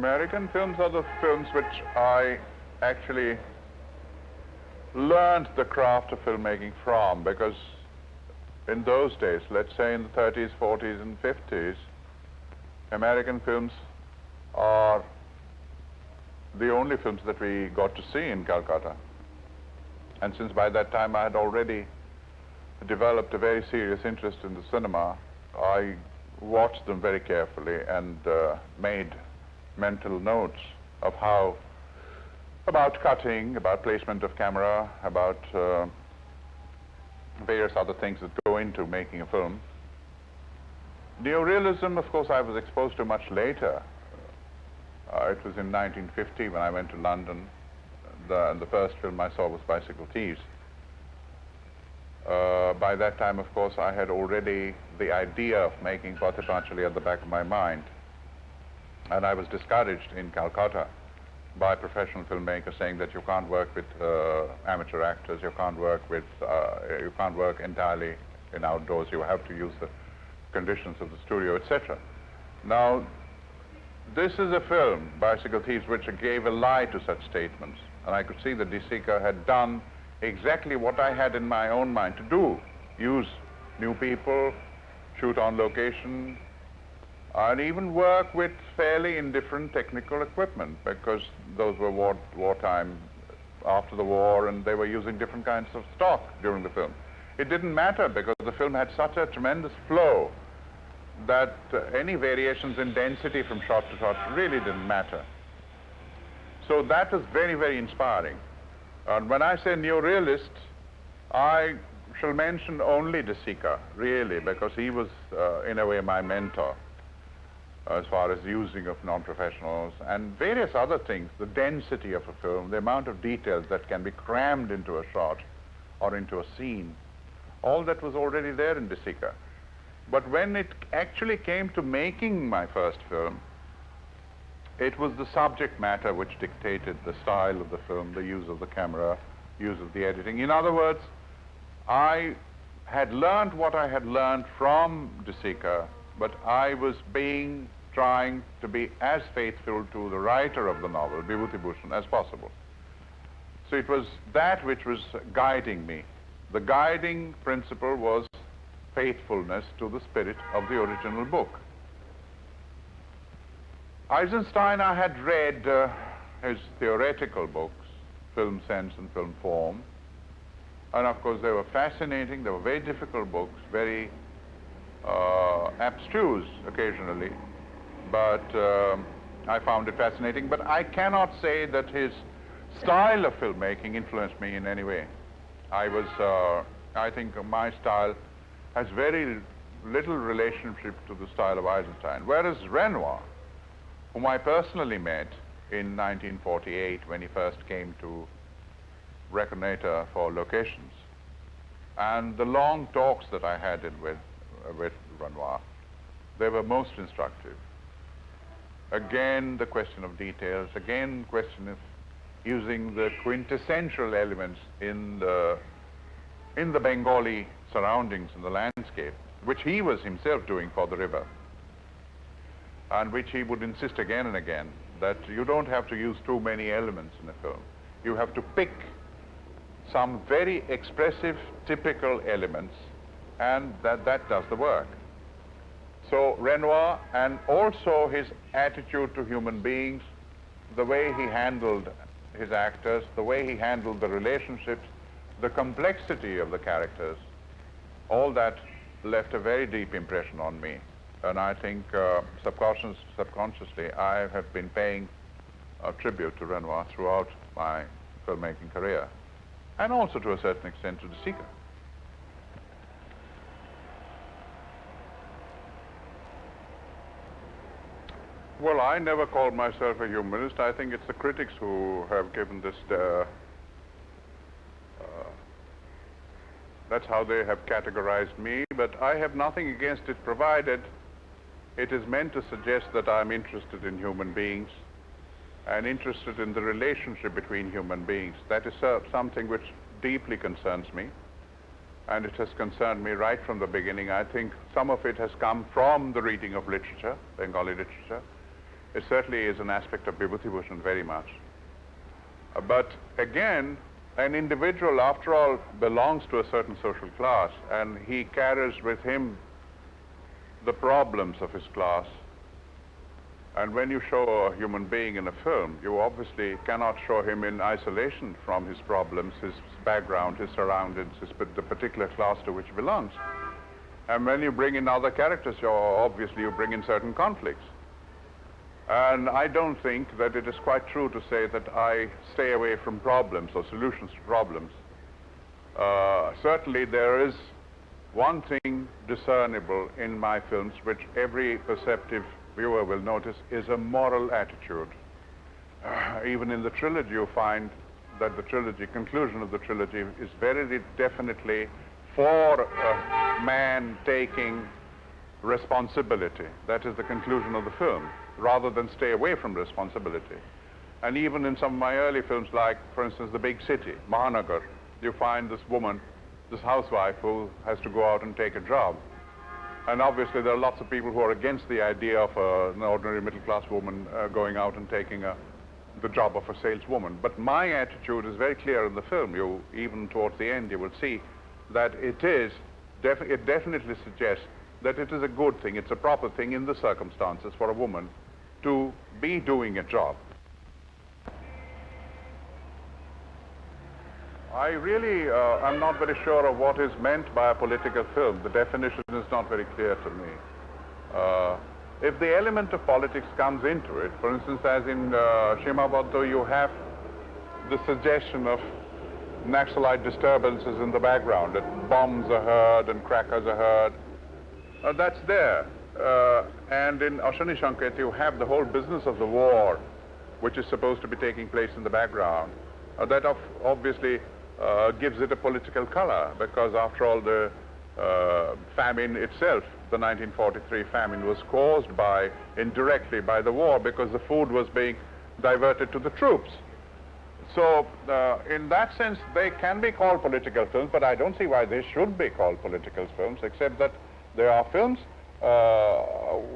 American films are the films which I actually learned the craft of filmmaking from, because in those days, let's say in the 30s, 40s, and 50s, American films are the only films that we got to see in Calcutta. And since by that time I had already developed a very serious interest in the cinema, I watched them very carefully and made mental notes of how, about cutting, about placement of camera, about various other things that go into making a film. Neorealism, of course, I was exposed to much later. It was in 1950 when I went to London. The first film I saw was Bicycle Thieves. By that time, of course, I had already the idea of making Pathipanjali at the back of my mind. And I was discouraged in Calcutta by professional filmmakers saying that you can't work with amateur actors, you can't work entirely in outdoors, you have to use the conditions of the studio, etc. Now, this is a film, Bicycle Thieves, which gave a lie to such statements. And I could see that De Sica had done exactly what I had in my own mind to do. Use new people, shoot on location, and even work with fairly indifferent technical equipment, because those were wartime, after the war, and they were using different kinds of stock during the film. It didn't matter, because the film had such a tremendous flow that any variations in density from shot to shot really didn't matter. So that was very, very inspiring. And when I say neorealist, I shall mention only De Sica, really, because he was, in a way, my mentor as far as using of non-professionals and various other things, the density of a film, the amount of details that can be crammed into a shot or into a scene. All that was already there in De Sica. But when it actually came to making my first film, it was the subject matter which dictated the style of the film, the use of the camera, use of the editing. In other words, I had learned what I had learned from De Sica, but I was trying to be as faithful to the writer of the novel, Vibhuti Bhushan, as possible. So it was that which was guiding me. The guiding principle was faithfulness to the spirit of the original book. Eisenstein, I had read his theoretical books, Film Sense and Film Form, and of course they were fascinating, they were very difficult books, very abstruse occasionally, but I found it fascinating. But I cannot say that his style of filmmaking influenced me in any way. I think my style has very little relationship to the style of Eisenstein, whereas Renoir, whom I personally met in 1948 when he first came to Reconnaître for locations, and the long talks that I had with Renoir, they were most instructive. Again, the question of details, again, question of using the quintessential elements in the Bengali surroundings and the landscape, which he was himself doing for the river, and which he would insist again and again, that you don't have to use too many elements in a film. You have to pick some very expressive, typical elements, and that does the work. So Renoir, and also his attitude to human beings, the way he handled his actors, the way he handled the relationships, the complexity of the characters, all that left a very deep impression on me. And I think subconsciously I have been paying a tribute to Renoir throughout my filmmaking career, and also to a certain extent to De Sica. Well, I never called myself a humanist. I think it's the critics who have given this, that's how they have categorized me, but I have nothing against it, provided it is meant to suggest that I'm interested in human beings and interested in the relationship between human beings. That is something which deeply concerns me, and it has concerned me right from the beginning. I think some of it has come from the reading of literature, Bengali literature, It certainly is an aspect of Vibhuti Bhushan very much. But again, an individual, after all, belongs to a certain social class, and he carries with him the problems of his class. And when you show a human being in a film, you obviously cannot show him in isolation from his problems, his background, his surroundings, the particular class to which he belongs. And when you bring in other characters, obviously you bring in certain conflicts. And I don't think that it is quite true to say that I stay away from problems or solutions to problems. Certainly there is one thing discernible in my films which every perceptive viewer will notice is a moral attitude. Even in the trilogy you find that the conclusion of the trilogy is very definitely for man taking responsibility. That is the conclusion of the film, rather than stay away from responsibility. And even in some of my early films, like, for instance, The Big City, Mahanagar, you find this woman, this housewife, who has to go out and take a job. And obviously there are lots of people who are against the idea of an ordinary middle-class woman going out and taking the job of a saleswoman. But my attitude is very clear in the film. Even towards the end, you will see that it definitely suggests that it is a good thing, it's a proper thing in the circumstances for a woman to be doing a job. I really am not very sure of what is meant by a political film. The definition is not very clear to me. If the element of politics comes into it, for instance, as in Shimabaddo, you have the suggestion of Naxalite disturbances in the background, that bombs are heard and crackers are heard. That's there. And in Ashani Shanket, you have the whole business of the war, which is supposed to be taking place in the background. That obviously gives it a political color, because after all, the famine itself, the 1943 famine, was caused indirectly by the war, because the food was being diverted to the troops. So in that sense, they can be called political films, but I don't see why they should be called political films, except that there are films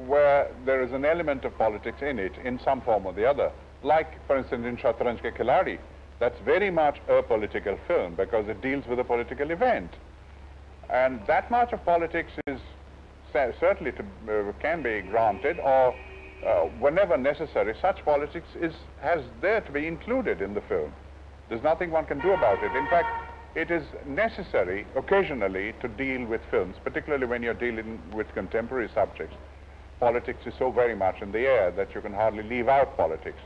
where there is an element of politics in it, in some form or the other. Like, for instance, in Shatranj Ke Khiladi, that's very much a political film, because it deals with a political event. And that much of politics is certainly can be granted, or whenever necessary, such politics has there to be included in the film. There's nothing one can do about it. In fact, it is necessary occasionally to deal with films, particularly when you're dealing with contemporary subjects. Politics is so very much in the air that you can hardly leave out politics.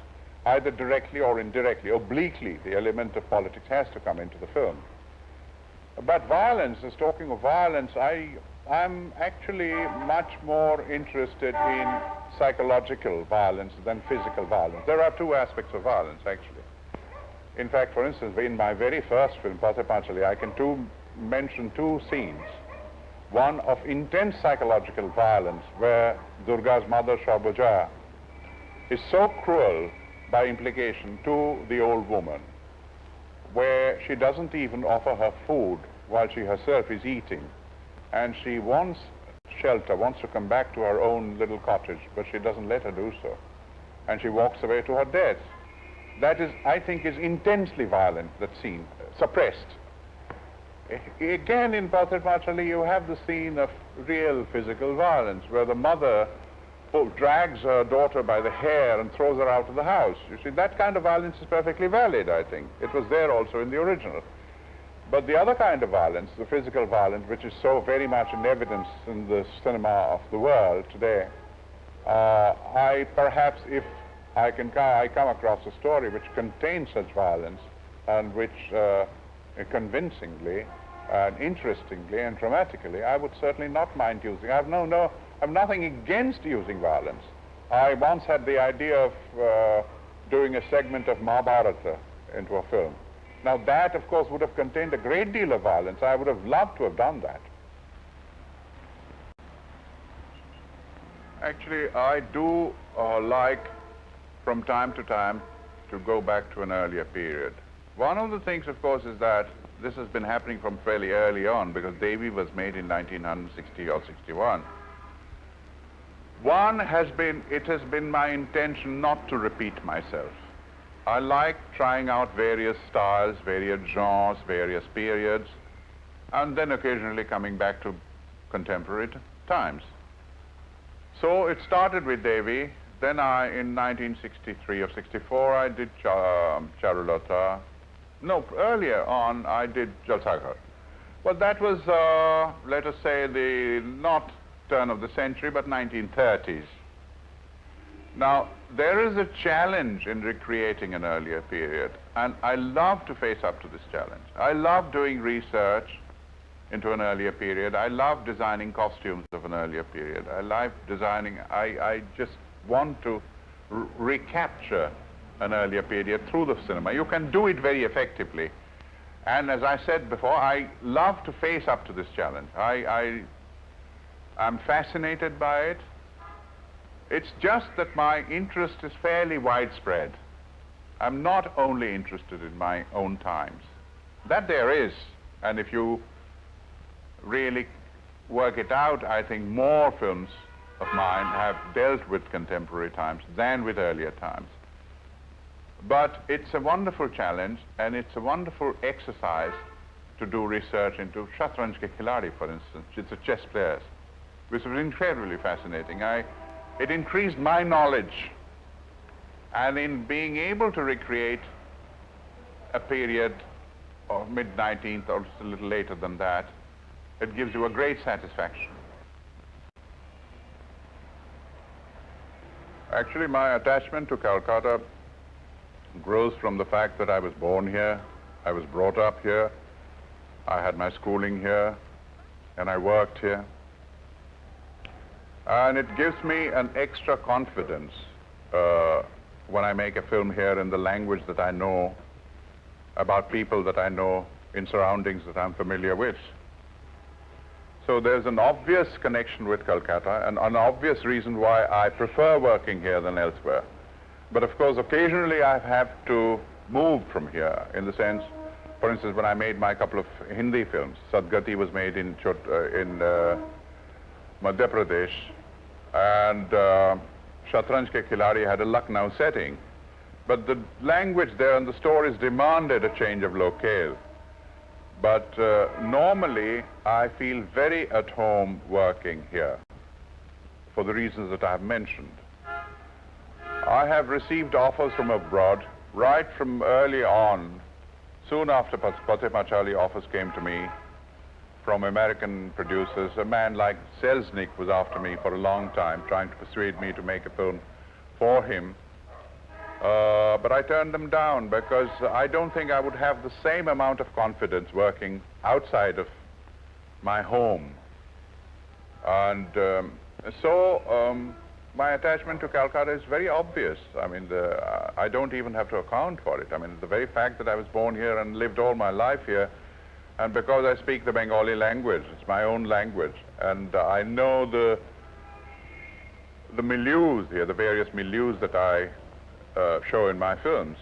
Either directly or indirectly, obliquely, the element of politics has to come into the film. But violence, as talking of violence, I'm actually much more interested in psychological violence than physical violence. There are two aspects of violence, actually. In fact, for instance, in my very first film, Pathe Panchali, I can mention two scenes. One of intense psychological violence, where Durga's mother, Shabuja, is so cruel by implication to the old woman, where she doesn't even offer her food while she herself is eating. And she wants shelter, wants to come back to her own little cottage, but she doesn't let her do so. And she walks away to her death. That is, I think, is intensely violent, that scene, suppressed. Again, in Pathe Panchali, you have the scene of real physical violence, where the mother drags her daughter by the hair and throws her out of the house. You see, that kind of violence is perfectly valid, I think. It was there also in the original. But the other kind of violence, the physical violence, which is so very much in evidence in the cinema of the world today, if I come across a story which contains such violence, and which convincingly and interestingly and dramatically, I would certainly not mind using. I have nothing against using violence. I once had the idea of doing a segment of Mahabharata into a film. Now that, of course, would have contained a great deal of violence. I would have loved to have done that. Actually, I do like, from time to time, to go back to an earlier period. One of the things, of course, is that this has been happening from fairly early on, because Devi was made in 1960 or 61. It has been my intention not to repeat myself. I like trying out various styles, various genres, various periods, and then occasionally coming back to contemporary times. So it started with Devi. Then in 1963 or 64, I did Charulata. No, earlier on, I did Jalsaghar. Well, that was, let us say, the not turn of the century, but 1930s. Now, there is a challenge in recreating an earlier period, and I love to face up to this challenge. I love doing research into an earlier period. I love designing costumes of an earlier period. I like designing, I just want to recapture an earlier period through the cinema. You can do it very effectively. And as I said before, I love to face up to this challenge. I'm fascinated by it. It's just that my interest is fairly widespread. I'm not only interested in my own times. That there is, and if you really work it out, I think more films of mine have dealt with contemporary times than with earlier times. But it's a wonderful challenge, and it's a wonderful exercise to do research into Shatranj ke Khiladi, for instance. It's a chess players, which was incredibly fascinating. It increased my knowledge, and in being able to recreate a period of mid-19th or a little later than that, it gives you a great satisfaction. Actually, my attachment to Calcutta grows from the fact that I was born here, I was brought up here, I had my schooling here, and I worked here. And it gives me an extra confidence when I make a film here in the language that I know, about people that I know, in surroundings that I'm familiar with. So there's an obvious connection with Calcutta and an obvious reason why I prefer working here than elsewhere. But of course, occasionally I have to move from here, in the sense, for instance, when I made my couple of Hindi films, Sadgati was made in Madhya Pradesh, and Shatranj ke Khiladi had a Lucknow setting. But the language there and the stories demanded a change of locale. But normally, I feel very at home working here, for the reasons that I have mentioned. I have received offers from abroad right from early on. Soon after Pateh Pachali, offers came to me from American producers. A man like Selznick was after me for a long time, trying to persuade me to make a film for him. But I turned them down because I don't think I would have the same amount of confidence working outside of my home. And my attachment to Calcutta is very obvious. I mean, I don't even have to account for it. I mean, the very fact that I was born here and lived all my life here, and because I speak the Bengali language, it's my own language, and I know the milieus here, the various milieus that I show in my films,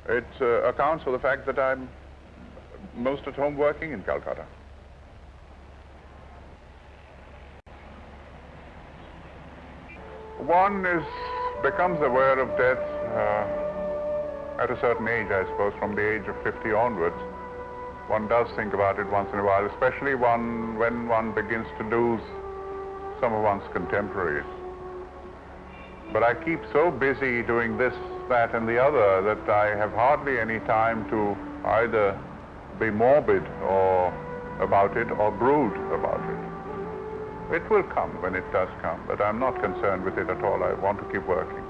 it accounts for the fact that I'm most at home working in Calcutta. One becomes aware of death at a certain age, I suppose, from the age of 50 onwards. One does think about it once in a while, especially when one begins to lose some of one's contemporaries. But I keep so busy doing this, that, and the other that I have hardly any time to either be morbid about it or brood about it. It will come when it does come, but I'm not concerned with it at all. I want to keep working.